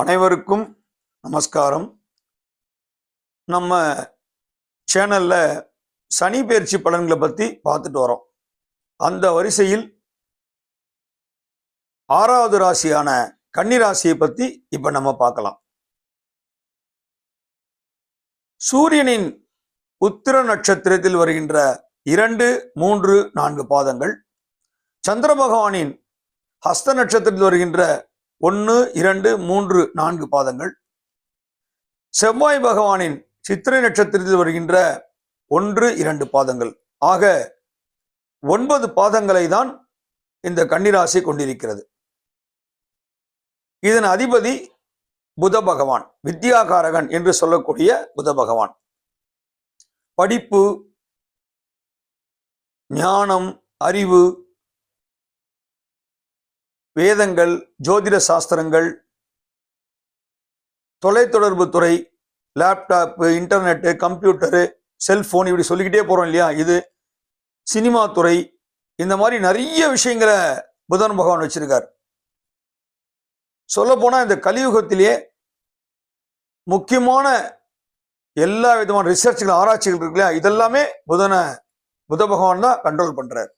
அனைவருக்கும் நமஸ்காரம். நம்ம சேனல்ல சனி பெயர்ச்சி பலன்களை பத்தி பார்த்துட்டு வரோம். அந்த வரிசையில் 6வது ராசியான கன்னி ராசியை பத்தி இப்ப நம்ம பார்க்கலாம். சூரியனின் உத்திர நட்சத்திரத்தில் வருகின்ற 2, 3, 4 பாதங்கள், சந்திர பகவானின் ஹஸ்த நட்சத்திரத்தில் வருகின்ற 1, 2, 3, 4 பாதங்கள், செவ்வாய் பகவானின் சித்திரை நட்சத்திரத்தில் வருகின்ற 1, 2 பாதங்கள் ஆக 9 பாதங்களை தான் இந்த கன்னிராசி கொண்டிருக்கிறது. இதன் அதிபதி புத பகவான், வித்யாகாரகன் என்று சொல்லக்கூடிய புத பகவான். படிப்பு, ஞானம், அறிவு, வேதங்கள், ஜோதிட சாஸ்திரங்கள், தொலைத்தொடர்பு துறை, லேப்டாப்பு, இன்டர்நெட்டு, கம்ப்யூட்டரு, செல்போன், இப்படி சொல்லிக்கிட்டே போறோம் இல்லையா, இது சினிமா துறை, இந்த மாதிரி நிறைய விஷயங்களை புதன் பகவான் வச்சிருக்கார். சொல்ல போனா இந்த கலியுகத்திலேயே முக்கியமான எல்லா விதமான ரிசர்ச்கள், ஆராய்ச்சிகள் இருக்கு இல்லையா, இதெல்லாமே புத பகவான் தான் கண்ட்ரோல் பண்றார்.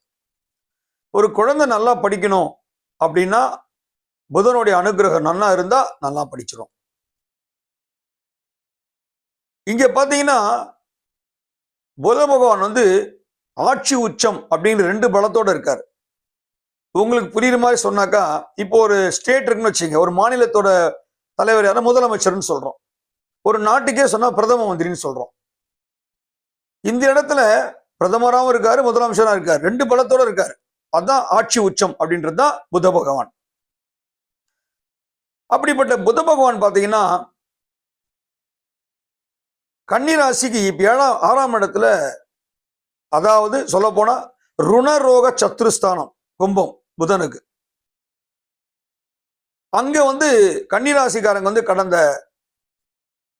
ஒரு குழந்தை நல்லா படிக்கணும் அப்படின்னா புதனுடைய அனுகிரகம் நல்லா இருந்தா நல்லா படிச்சிடும். இங்க பாத்தீங்கன்னா புத பகவான் ஆட்சி உச்சம் அப்படிங்கிற 2 பலத்தோட இருக்காரு. உங்களுக்கு புரியுற மாதிரி சொன்னாக்கா, இப்போ ஒரு ஸ்டேட் இருக்குன்னு வச்சுங்க, ஒரு மாநிலத்தோட தலைவர் யாரும் முதலமைச்சர்னு சொல்றோம், ஒரு நாட்டுக்கே சொன்னா பிரதம மந்திரின்னு சொல்றோம். இந்த இடத்துல பிரதமராகவும் இருக்காரு, முதலமைச்சராக இருக்காரு, 2 பலத்தோட இருக்காரு. அதான் ஆட்சி உச்சம் அப்படின்றது தான் புத பகவான். அப்படிப்பட்ட புத பகவான் பாத்தீங்கன்னா கன்னிராசிக்கு இப்ப 6ஆம் இடத்துல, அதாவது சொல்ல போனா ருணரோக சத்ருஸ்தானம் கும்பம் புதனுக்கு. அங்க கன்னிராசிக்காரங்க கடந்த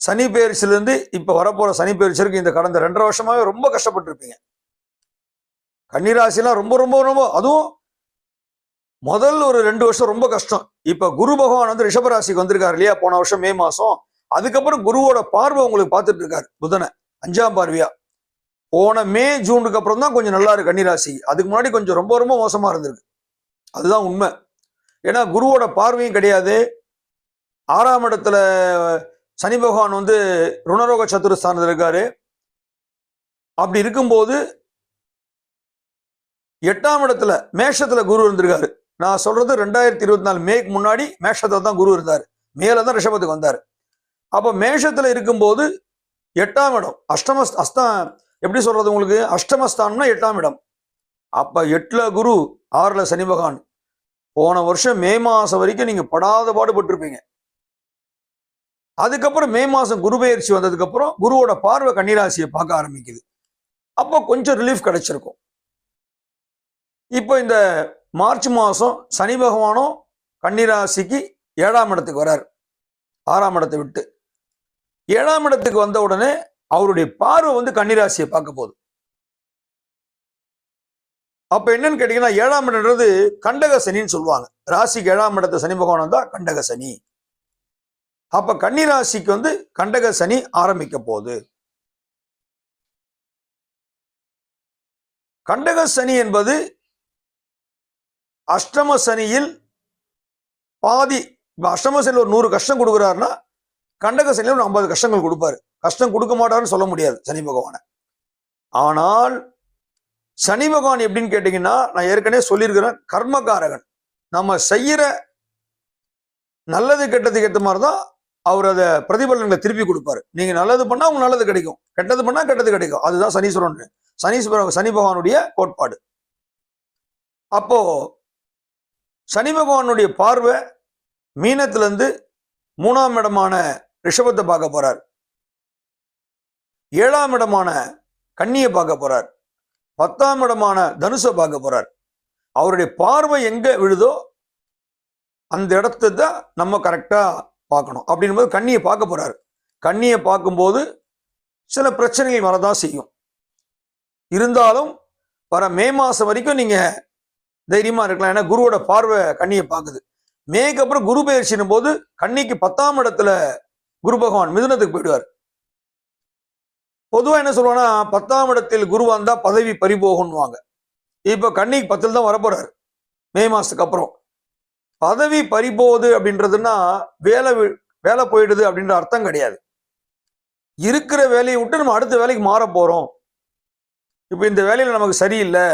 சனி பெயர்ச்சியிலிருந்து இப்ப வரப்போற சனி பெயர்ச்சிக்கு இந்த கடந்த 2.5 வருஷமாவே ரொம்ப கஷ்டப்பட்டு இருப்பீங்க. கன்னிராசிலாம் ரொம்ப ரொம்ப ரொம்ப, அதுவும் முதல் ஒரு 2 வருஷம் ரொம்ப கஷ்டம். இப்ப குரு பகவான் ரிஷபராசிக்கு வந்திருக்காரு இல்லையா, போன வருஷம் மே மாசம். அதுக்கப்புறம் குருவோட பார்வை உங்களுக்கு பார்த்துட்டு இருக்காரு, புதனை 5ஆம் பார்வையா. போன மே ஜூனுக்கு அப்புறம் தான் கொஞ்சம் நல்லா இருக்கு கன்னிராசி. அதுக்கு முன்னாடி கொஞ்சம் ரொம்ப ரொம்ப மோசமா இருந்திருக்கு. அதுதான் உண்மை. ஏன்னா குருவோட பார்வையும் கிடையாது. 6ஆம் இடத்துல சனி பகவான் ருணரோக சத்துருஸ்தானத்தில் இருக்காரு. அப்படி இருக்கும்போது 8ஆம் இடத்துல மேஷத்துல குரு இருந்திருக்காரு. நான் சொல்றது 2024 மேக்கு முன்னாடி மேஷத்துல தான் குரு இருந்தாரு, மேலதான் ரிஷபத்துக்கு வந்தாரு. அப்ப மேஷத்துல இருக்கும்போது 8ஆம் இடம் எப்படி சொல்றது உங்களுக்கு, அஷ்டமஸ்தானம்னா 8ஆம் இடம். அப்ப 8ல குரு, 6ல சனி பகவான். போன வருஷம் மே மாசம் வரைக்கும் நீங்க படாத பாடுபட்டிருப்பீங்க. அதுக்கப்புறம் மே மாசம் குரு பெயர்ச்சி வந்ததுக்கு அப்புறம் குருவோட பார்வை கன்னிராசியை பார்க்க ஆரம்பிக்குது. அப்போ கொஞ்சம் ரிலீஃப் கிடைச்சிருக்கும். இப்போ இந்த மார்ச் மாசம் சனி பகவானும் கன்னிராசிக்கு 7ஆம் இடத்துக்கு வரார். 6ஆம் இடத்தை விட்டு 7ஆம் இடத்துக்கு வந்த உடனே அவருடைய பார்வை கன்னிராசியை பார்க்க போகுது. அப்ப என்னன்னு கேட்டீங்கன்னா, 7ஆம் இடம்ன்றது கண்டக சனின்னு சொல்லுவாங்க. ராசிக்கு 7ஆம் இடத்தை சனி பகவான் வந்தா கண்டக சனி. அப்ப கன்னிராசிக்கு கண்டக சனி ஆரம்பிக்க போகுது. கண்டக சனி என்பது அஷ்டம சனியில் பாதி. அஷ்டம சனியில் ஒரு 100 கஷ்டம் கொடுக்குறாருன்னா கண்டக சனியில் ஒரு 50 கஷ்டங்கள் கொடுப்பாரு. கஷ்டம் கொடுக்க மாட்டாருன்னு சொல்ல முடியாது சனி பகவான. ஆனால் சனி பகவான் எப்படின்னு கேட்டீங்கன்னா, நான் ஏற்கனவே சொல்லியிருக்கிறேன், கர்மகாரகன். நம்ம செய்யற நல்லது கெட்டதுக்கு ஏற்ற மாதிரி தான் அவர் அதை பிரதிபலன்களை திருப்பி கொடுப்பாரு. நீங்க நல்லது பண்ணா உங்களுக்கு நல்லது கிடைக்கும், கெட்டது பண்ணா கெட்டது கிடைக்கும். அதுதான் சனி பகவானுடைய கோட்பாடு. அப்போ சனி பகவானுடைய பார்வை மீனத்திலிருந்து 3ஆம் இடமான ரிஷபத்தை பார்க்க போறார், 7ஆம் இடமான கன்னியை பார்க்க போறார், 10ஆம் இடமான தனுசை பார்க்க போறார். அவருடைய பார்வை எங்க விழுதோ அந்த இடத்தை தான் நம்ம கரெக்டா பார்க்கணும். அப்படின்போது கன்னியை பார்க்க போறாரு. கன்னியை பார்க்கும்போது சில பிரச்சனைகள் வரதான் செய்யும். இருந்தாலும் வர மே மாசம் வரைக்கும் நீங்க தைரியமா இருக்கலாம். ஏன்னா குருவோட பார்வை கன்னியை பார்க்குது. மேக்கு அப்புறம் குரு பயிற்சியின் போது கன்னிக்கு 10ஆம் இடத்துல குரு பகவான் மிதுனத்துக்கு போயிடுவார். பொதுவா என்ன சொல்லுவாங்கன்னா 10ஆம் இடத்தில் குரு வந்தா பதவி பறிபோகும்னுவாங்க. இப்ப கன்னிக்கு 10ல் தான் வரப்போறாரு மே மாசத்துக்கு அப்புறம். பதவி பறிபோகுது அப்படின்றதுன்னா வேலை போயிடுது அப்படின்ற அர்த்தம் கிடையாது. இருக்கிற வேலையை விட்டு நம்ம அடுத்த வேலைக்கு மாற போறோம். இப்ப இந்த வேலையில நமக்கு சரியில்லை,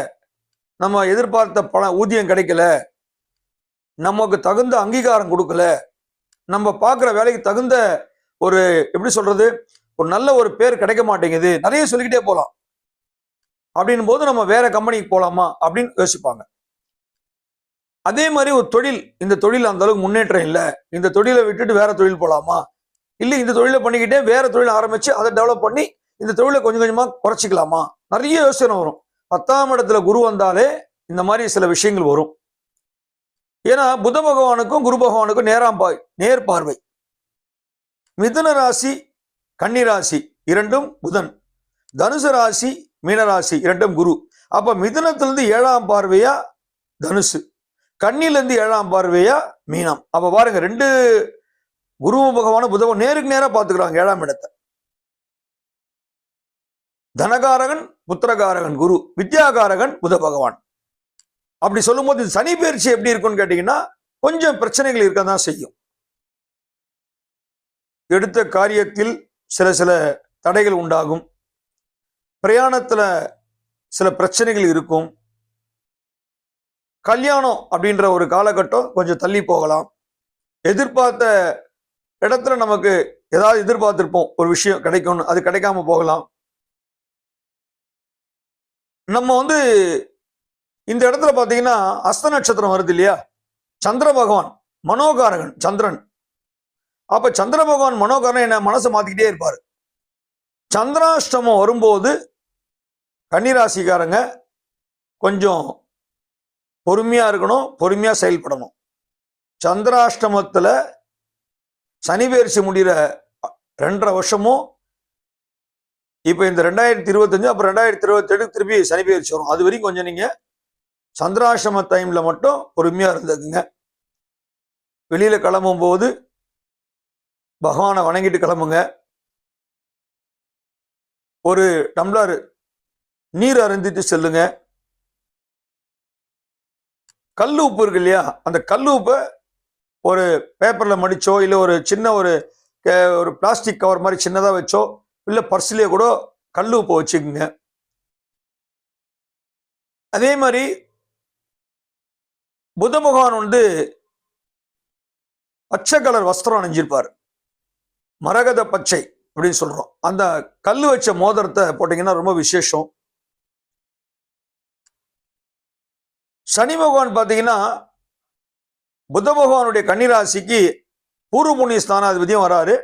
நம்ம எதிர்பார்த்த ஊதியம் கிடைக்கல, நமக்கு தகுந்த அங்கீகாரம் கொடுக்கல, நம்ம பார்க்குற வேலைக்கு தகுந்த ஒரு எப்படி சொல்றது ஒரு நல்ல ஒரு பேர் கிடைக்க மாட்டேங்குது, நிறைய சொல்லிக்கிட்டே போகலாம். அப்படின் போது நம்ம வேற கம்பெனிக்கு போகலாமா அப்படின்னு யோசிப்பாங்க. அதே மாதிரி ஒரு தொழில், இந்த தொழில் அந்த அளவுக்கு முன்னேற்றம் இல்லை, இந்த தொழிலை விட்டுட்டு வேற தொழில் போகலாமா, இல்லை இந்த தொழிலை பண்ணிக்கிட்டே வேற தொழில் ஆரம்பிச்சு அதை டெவலப் பண்ணி இந்த தொழிலை கொஞ்சம் கொஞ்சமா குறைச்சிக்கலாமா, நிறைய யோசனை வரும். 10ஆம் இடத்துல குரு வந்தாலே இந்த மாதிரி சில விஷயங்கள் வரும். ஏன்னா புத பகவானுக்கும் குரு பகவானுக்கும் நேர் பார்வை. மிதுன ராசி கன்னி ராசி இரண்டும் புதன், தனுசு ராசி மீனராசி இரண்டும் குரு. அப்ப மிதுனத்திலிருந்து 7ஆம் பார்வையா தனுசு, கன்னிலிருந்து 7ஆம் பார்வையா மீனம். அப்ப பாருங்க, 2 குரு பகவான புதன் நேருக்கு நேரா பார்த்துக்கிறாங்க 7ஆம் இடத்தை. தனகாரகன் புத்திரகாரகன் குரு, வித்யாகாரகன் புத பகவான். அப்படி சொல்லும் போது சனி பயிற்சி எப்படி இருக்கும்னு கேட்டீங்கன்னா கொஞ்சம் பிரச்சனைகள் இருக்க தான் செய்யும். எடுத்த காரியத்தில் சில தடைகள் உண்டாகும், பிரயாணத்துல சில பிரச்சனைகள் இருக்கும், கல்யாணம் அப்படின்ற ஒரு காலகட்டம் கொஞ்சம் தள்ளி போகலாம், எதிர்பார்த்த இடத்துல நமக்கு ஏதாவது எதிர்பார்த்திருப்போம் ஒரு விஷயம் கிடைக்கும்னு, அது கிடைக்காம போகலாம். நம்ம இந்த இடத்துல பாத்தீங்கன்னா அஸ்த நட்சத்திரம் வருது இல்லையா, சந்திர பகவான் மனோகாரகன் சந்திரன். அப்ப சந்திர பகவான் மனோகாரன் என்ன மனசை மாத்திக்கிட்டே இருப்பாரு. சந்திராஷ்டமம் வரும்போது கன்னிராசிக்காரங்க கொஞ்சம் பொறுமையா இருக்கணும், பொறுமையா செயல்படணும். சந்திராஷ்டமத்துல சனி பயிற்சி முடிகிற 2.5 வருஷமும், இப்ப இந்த 2025 அப்புறம் 2027 திருப்பி சனி பயிற்சி வரும். அது வரைக்கும் கொஞ்சம் நீங்க சந்திராஷ்டம டைம்ல மட்டும் பொறுமையா இருந்துக்குங்க. வெளியில கிளம்பும் போது பகவானை வணங்கிட்டு கிளம்புங்க. ஒரு டம்ளர் நீர் அருந்திட்டு செல்லுங்க. கல் உப்பு இருக்கு இல்லையா, அந்த கல் உப்பை ஒரு பேப்பர்ல மடிச்சோ இல்லை ஒரு சின்ன ஒரு பிளாஸ்டிக் கவர் மாதிரி சின்னதா வச்சோ இல்லை பர்ஸ்லயே கூட கல் உப்பை வச்சுக்குங்க. அதே மாதிரி புத பகவான் பச்சை கலர் வஸ்திரம் அணிஞ்சிருப்பார், மரகத பச்சை அப்படின்னு சொல்றோம். அந்த கல்லு வச்ச மோதிரத்தை போட்டீங்கன்னா ரொம்ப விசேஷம். சனி பகவான் பாத்தீங்கன்னா புத பகவானுடைய கன்னிராசிக்கு பூர்வ புண்ணிய ஸ்தானாதிபதியும் வராரு,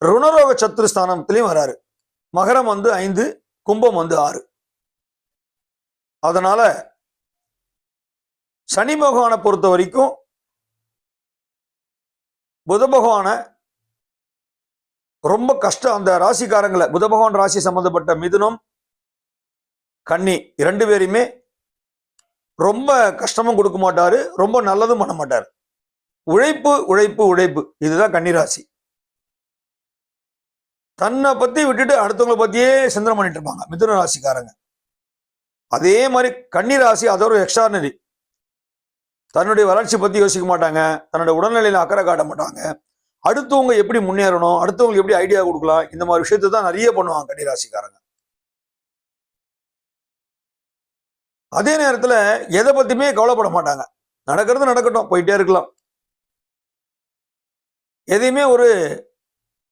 ருணரோக சத்துரு ஸ்தானத்திலையும் வராரு. மகரம் 5, கும்பம் 6. அதனால சனி பகவானை பொறுத்த வரைக்கும் புத பகவான ரொம்ப கஷ்டம். அந்த ராசிக்காரங்களை புத பகவான் ராசி சம்பந்தப்பட்ட மிதுனம் கன்னி 2 பேரையுமே ரொம்ப கஷ்டமும் கொடுக்க மாட்டாரு, ரொம்ப நல்லதும் பண்ண மாட்டாரு. உழைப்பு உழைப்பு உழைப்பு, இதுதான் கன்னிராசி. தன்னை பத்தி விட்டுட்டு அடுத்தவங்களை பத்தியே சிந்தனை பண்ணிட்டு இருப்பாங்க மிதுன ராசிக்காரங்க. அதே மாதிரி கன்னிராசி அதோட எக்ஸ்ட்ரானரி. தன்னுடைய வளர்ச்சி பத்தி யோசிக்க மாட்டாங்க, தன்னுடைய உடல்நிலையில அக்கறை காட்ட மாட்டாங்க, அடுத்தவங்க எப்படி முன்னேறணும், அடுத்தவங்களுக்கு எப்படி ஐடியா கொடுக்கலாம், இந்த மாதிரி விஷயத்தை தான் நிறைய பண்ணுவாங்க கன்னிராசிக்காரங்க. அதே நேரத்துல எதை பத்தியுமே கவலைப்பட மாட்டாங்க, நடக்கிறது நடக்கட்டும் போயிட்டே இருக்கலாம். எதையுமே ஒரு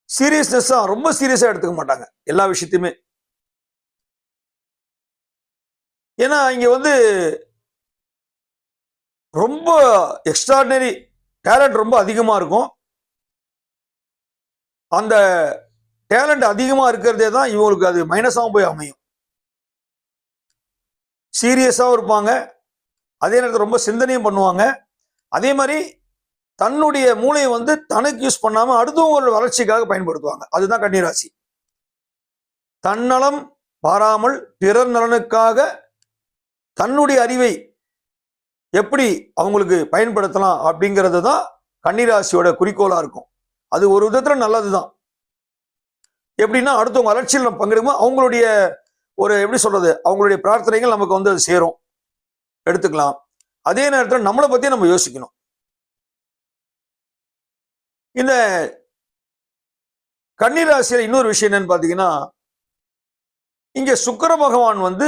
சீரியஸ்னஸா ரொம்ப சீரியஸா எடுத்துக்க மாட்டாங்க எல்லா விஷயத்தையுமே. ஏன்னா இங்க ரொம்ப எக்ஸ்ட்ராடினரி டேலண்ட் ரொம்ப அதிகமா இருக்கும். அந்த டேலண்ட் அதிகமா இருக்கிறதே தான் இவங்களுக்கு அது மைனஸாகவும் போய் அமையும். சீரியஸாகவும் இருப்பாங்க, அதே நேரத்தில் ரொம்ப சிந்தனையும் பண்ணுவாங்க. அதே மாதிரி தன்னுடைய மூளையை தனக்கு யூஸ் பண்ணாம அடுத்தவங்களோட வளர்ச்சிக்காக பயன்படுத்துவாங்க. அதுதான் கன்னிராசி. தன்னலம் பாராமல் பிறர் நலனுக்காக தன்னுடைய அறிவை எப்படி அவங்களுக்கு பயன்படுத்தலாம் அப்படிங்கிறது தான் கன்னிராசியோட குறிக்கோளா இருக்கும். அது ஒரு விதத்துல நல்லதுதான். எப்படின்னா அடுத்தவங்க வளர்ச்சியில் நம்ம பங்கெடுக்கும் அவங்களுடைய ஒரு எப்படி சொல்றது, அவங்களுடைய பிரார்த்தனைகள் நமக்கு வந்து அது சேரும், எடுத்துக்கலாம். அதே நேரத்தில் நம்மளை பத்தி நம்ம யோசிக்கணும். இந்த கன்னிராசியில இன்னொரு விஷயம் என்னன்னு பாத்தீங்கன்னா, இங்க சுக்கிர பகவான் வந்து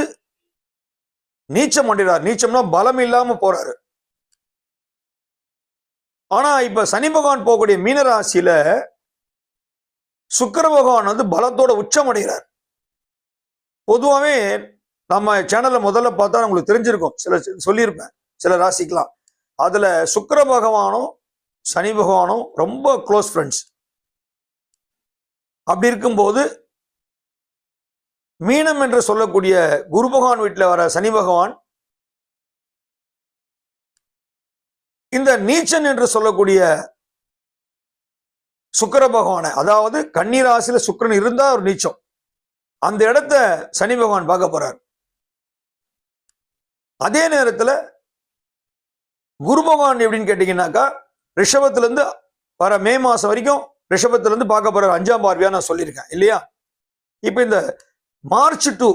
நீச்சம் அடைகிறார். நீச்சம்னா பலம் இல்லாம போறாரு. ஆனா இப்ப சனி பகவான் போகக்கூடிய மீனராசியில சுக்கிர பகவான் வந்து பலத்தோட உச்சம் அடைகிறார். பொதுவாகவே நம்ம சேனல்ல முதல்ல பார்த்தா உங்களுக்கு தெரிஞ்சிருக்கும், சில சொல்லியிருப்பேன் சில ராசிக்கலாம். அதுல சுக்கிர பகவானும் சனி பகவானும் ரொம்ப க்ளோஸ் ஃப்ரெண்ட்ஸ். அப்படி இருக்கும்போது மீனம் என்று சொல்லக்கூடிய குரு பகவான் வீட்டில் வர சனி பகவான் இந்த நீச்சன் என்று சொல்லக்கூடிய சுக்கிர பகவானை, அதாவது கன்னிராசியில சுக்கிரன் இருந்தா ஒரு நீச்சம், அந்த இடத்த சனி பகவான் பார்க்க போறார். அதே நேரத்தில் குரு பகவான் எப்படின்னு கேட்டீங்கன்னாக்கா, ரிஷபத்துல இருந்து வர மே மாசம் வரைக்கும் ரிஷபத்துல இருந்து பார்க்க போறார். 5ஆம் பார்வையா நான் சொல்லியிருக்கேன் இல்லையா? இப்ப இந்த மார்ச் டு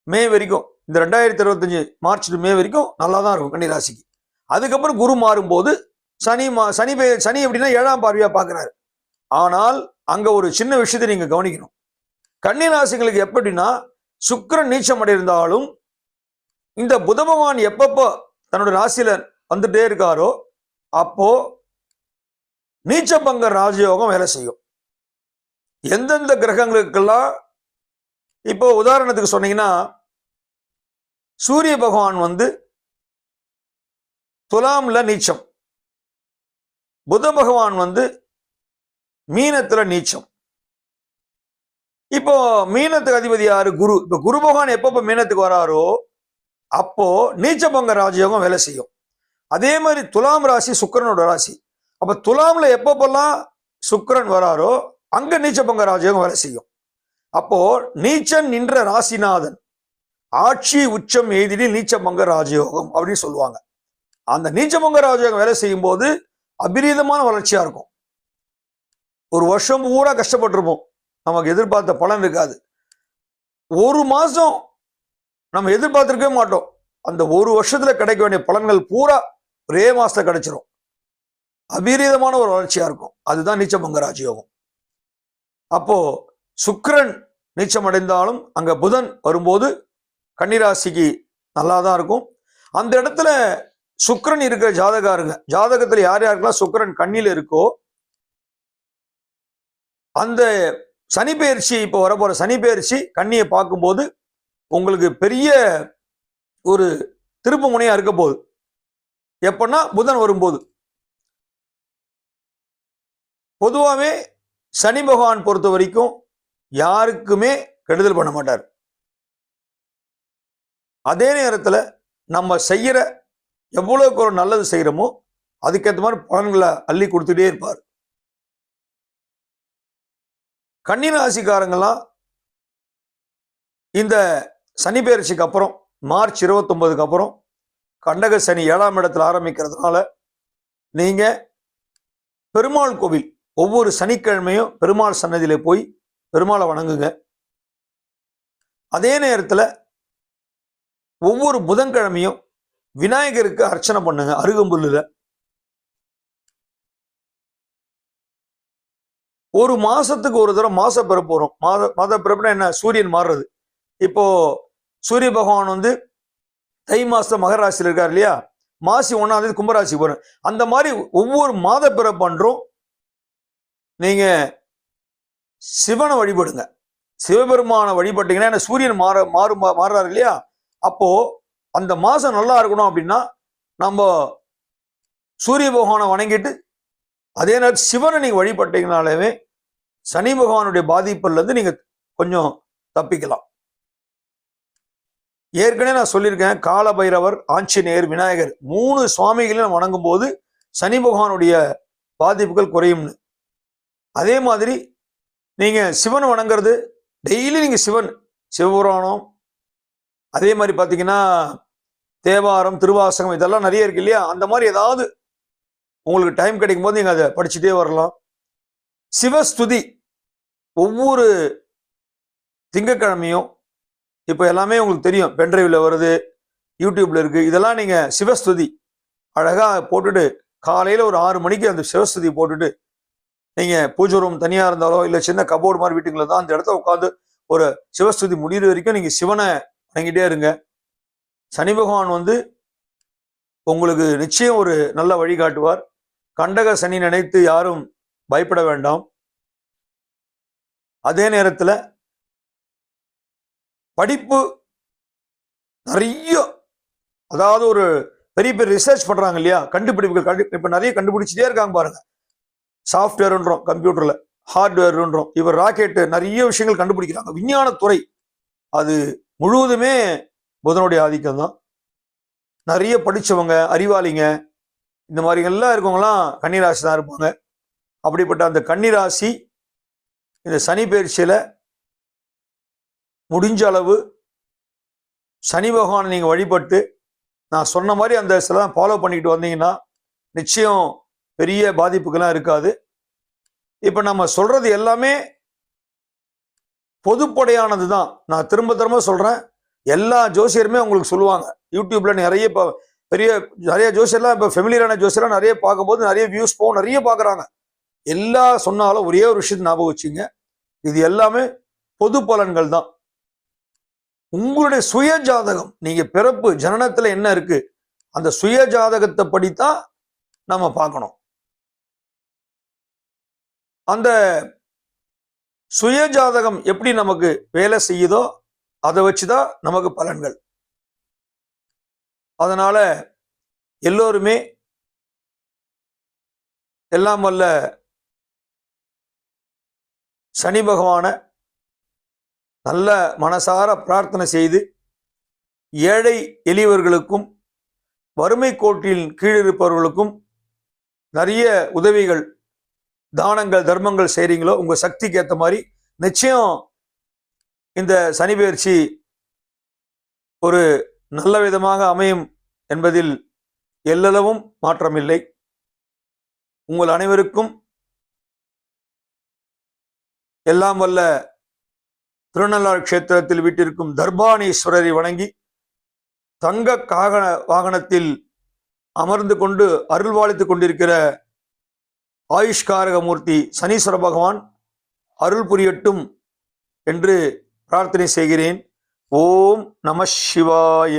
மே வரைக்கும், இந்த 2025 மார்ச் டு மே வரைக்கும் நல்லா தான் இருக்கும் கன்னிராசிக்கு. அதுக்கப்புறம் குரு மாறும்போது சனி சனி எப்படின்னா 7ஆம் பார்வையா பார்க்கிறாரு. ஆனால் அங்க ஒரு சின்ன விஷயத்தை நீங்க கவனிக்கணும். கன்னிராசிகளுக்கு எப்படின்னா, சுக்கிரன் நீச்சம் அடைந்தாலும் இந்த புத பகவான் எப்பப்போ தன்னோட ராசியில வந்துட்டே இருக்காரோ அப்போ நீச்சபங்க ராஜயோகம் வேலை செய்யும். எந்தெந்த கிரகங்களுக்கெல்லாம், இப்போ உதாரணத்துக்கு சொன்னீங்கன்னா, சூரிய பகவான் வந்து துலாம்ல நீச்சம், புத பகவான் வந்து மீனத்துல நீச்சம். இப்போ மீனத்துக்கு அதிபதி யாரு? குரு. இப்ப குரு பகவான் எப்பப்ப மீனத்துக்கு வராரோ அப்போ நீச்சபங்க ராஜயோகம் வேலை செய்யும். அதே மாதிரி துலாம் ராசி சுக்கிரனோட ராசி. அப்ப துலாம்ல எப்பப்பெல்லாம் சுக்கிரன் வராரோ அங்க நீச்சபங்க ராஜயோகம் வேலை செய்யும். அப்போ நீச்சன் நின்ற ராசிநாதன் ஆட்சி உச்சம் எய்திடி நீச்சபங்க ராஜயோகம் அப்படின்னு சொல்லுவாங்க. அந்த நீச்சபங்க ராஜயோகம் வேலை செய்யும் போது அபிரீதமான வளர்ச்சியா இருக்கும். ஒரு வருஷம் பூரா கஷ்டப்பட்டிருப்போம், நமக்கு எதிர்பார்த்த பலன் இருக்காது. ஒரு மாசம் நம்ம எதிர்பார்த்திருக்கவே மாட்டோம், அந்த ஒரு வருஷத்துல கிடைக்க வேண்டிய பலன்கள் பூரா ஒரே மாசத்துல கிடைச்சிரும். அபீரிதமான ஒரு வளர்ச்சியா இருக்கும். அதுதான் நீச்சபங்க ராஜயோகம். அப்போ சுக்கிரன் நீச்சம் அடைந்தாலும் அங்க புதன் வரும்போது கன்னிராசிக்கு நல்லா தான் இருக்கும். அந்த இடத்துல சுக்கிரன் இருக்கிற ஜாதகாருங்க, ஜாதகத்துல யார் யாருக்கெல்லாம் சுக்கிரன் கண்ணில இருக்கோ, அந்த சனி பெயர்ச்சி, இப்போ வரப்போற சனி பெயர்ச்சி கண்ணியை பார்க்கும்போது உங்களுக்கு பெரிய ஒரு திருப்பு முனையா இருக்க போகுது. எப்பன்னா புதன் வரும்போது. பொதுவாகவே சனி பகவான் பொறுத்த வரைக்கும் யாருக்குமே கெடுதல் பண்ண மாட்டார். அதே நேரத்தில் நம்ம செய்யற எவ்வளவுக்கு ஒரு நல்லது செய்யறோமோ அதுக்கேற்ற மாதிரி பலன்களை அள்ளி கொடுத்துட்டே இருப்பார். கன்னிராசிக்காரங்களாம் இந்த சனி பெயர்ச்சிக்கு அப்புறம் மார்ச் 29க்கு அப்புறம் கண்டக சனி 7ஆம் இடத்துல ஆரம்பிக்கிறதுனால நீங்க பெருமாள் கோவில் ஒவ்வொரு சனிக்கிழமையும் பெருமாள் சன்னதியில போய் பெருமாளை வணங்குங்க. அதே நேரத்தில் ஒவ்வொரு புதன்கிழமையும் விநாயகருக்கு அர்ச்சனை பண்ணுங்க அருகம்புல்லுல. ஒரு மாசத்துக்கு ஒரு தடவை மாச பிறப்பு வரும். மாத பிறப்புனா என்ன? சூரியன் மாறுறது. இப்போ சூரிய பகவான் வந்து தை மாசம் மகர ராசியில் இருக்கார் இல்லையா, மாசி 1ஆம் தேதி கும்பராசி வரும். அந்த மாதிரி ஒவ்வொரு மாத பிறப்பன்றும் நீங்க சிவனை வழிபடுங்க. சிவபெருமான வழிபட்டீங்கன்னா சூரியன் மாறுறாரு இல்லையா, அப்போ அந்த மாசம் நல்லா இருக்கணும் அப்படின்னா நம்ம சூரிய பகவானை வணங்கிட்டு அதே நேரத்தில் சிவனை நீங்க வழிபட்டீங்கனாலே சனி பகவானுடைய பாதிப்புல இருந்து நீங்க கொஞ்சம் தப்பிக்கலாம். ஏற்கனவே நான் சொல்லியிருக்கேன், கால பைரவர், ஆஞ்சநேயர், விநாயகர் 3 சுவாமிகளையும் வணங்கும் போது சனி பகவானுடைய பாதிப்புகள் குறையும்னு. அதே மாதிரி நீங்க சிவன் வணங்குறது, டெய்லி நீங்க சிவபுராணம், அதே மாதிரி பார்த்தீங்கன்னா தேவாரம், திருவாசகம் இதெல்லாம் நிறைய இருக்கு இல்லையா, அந்த மாதிரி ஏதாவது உங்களுக்கு டைம் கிடைக்கும் போது நீங்க அதை படிச்சுட்டே வரலாம். சிவஸ்துதி ஒவ்வொரு திங்கட்கிழமையும் இப்போ எல்லாமே உங்களுக்கு தெரியும், பென்ட்ரைவ்ல வருது, யூடியூப்ல இருக்கு. இதெல்லாம் நீங்க சிவஸ்துதி அழகா போட்டுட்டு காலையில ஒரு 6 மணிக்கு அந்த சிவஸ்துதி போட்டுட்டு நீங்க பூஜை ரூம் தனியா இருந்தாலோ இல்ல சின்ன கபோர்டு மாதிரி வீட்டுக்குள்ள தான் அந்த இடத்த உட்காந்து ஒரு சிவஸ்துதி முடிகிற வரைக்கும் நீங்க சிவனை வணங்கிட்டே இருங்க. சனி பகவான் உங்களுக்கு நிச்சயம் ஒரு நல்ல வழிகாட்டுவார். கண்டக சனி நினைத்து யாரும் பயப்பட வேண்டாம். அதே நேரத்துல படிப்பு நிறைய, அதாவது ஒரு பெரிய பெரிய ரிசர்ச் பண்றாங்க இல்லையா, கண்டுபிடிப்புகள் இப்ப நிறைய கண்டுபிடிச்சிட்டே இருக்காங்க பாருங்க. சாஃப்ட்வேர்ன்றோம், கம்ப்யூட்டர்ல ஹார்ட்வேர்ன்றோம், இவர் ராக்கெட், நிறைய விஷயங்கள் கண்டுபிடிக்கிறாங்க. விஞ்ஞானத்துறை அது முழுவதுமே புதனுடைய ஆதிக்கம் தான். நிறைய படிச்சவங்க, அறிவாளிங்க, இந்த மாதிரி எல்லாம் இருக்கவங்கலாம் கன்னிராசி தான் இருப்பாங்க. அப்படிப்பட்ட அந்த கன்னிராசி இந்த சனி பயிற்சியில முடிஞ்ச அளவு சனி பகவானை நீங்க வழிபட்டு நான் சொன்ன மாதிரி அந்த சில ஃபாலோ பண்ணிக்கிட்டு வந்தீங்கன்னா நிச்சயம் பெரிய பாதிப்புகள்லாம் இருக்காது. இப்ப நம்ம சொல்றது எல்லாமே பொதுப்படையானது தான். நான் திரும்ப திரும்ப சொல்றேன், எல்லா ஜோசியருமே உங்களுக்கு சொல்லுவாங்க. யூடியூப்ல நிறைய நிறைய ஜோசியர்லாம் இப்போ ஃபெமிலியரான ஜோசியர்லாம் நிறைய பார்க்கும்போது நிறைய வியூஸ் போகும், நிறைய பார்க்குறாங்க. எல்லா சொன்னாலும் ஒரே ஒரு விஷயத்தை ஞாபகம் வச்சுங்க, இது எல்லாமே பொது பலன்கள் தான். உங்களுடைய சுய ஜாதகம், நீங்க பிறப்பு ஜனனத்துல என்ன இருக்கு அந்த சுய ஜாதகத்தை படித்தான் நம்ம பார்க்கணும். அந்த சுய ஜாதகம் எப்படி நமக்கு வேலை செய்யுதோ அதை வச்சுதான் நமக்கு பலன்கள். அதனால எல்லோருமே எல்லாம் வல்ல சனி பகவானை நல்ல மனசார பிரார்த்தனை செய்து ஏழை எளியவர்களுக்கும் வறுமை கோட்டில் கீழிருப்பவர்களுக்கும் நிறைய உதவிகள், தானங்கள், தர்மங்கள் செய்றீங்களோ உங்க சக்திக்கு ஏற்ற மாதிரி நிச்சயம் இந்த சனி பயிற்சி ஒரு நல்ல விதமாக அமையும் என்பதில் எல்லளவும் மாற்றமில்லை. உங்கள் அனைவருக்கும் எல்லாம் வல்ல திருநள்ளாறு கஷேத்திரத்தில் வீட்டிற்கும் தர்பானீஸ்வரரை வணங்கி தங்க வாகனத்தில் அமர்ந்து கொண்டு அருள்வாளித்துக் கொண்டிருக்கிற ஆயுஷ்காரக மூர்த்தி சனீஸ்வர பகவான் அருள் புரியட்டும் என்று பிரார்த்தனை செய்கிறேன். ஓம் நம சிவாய.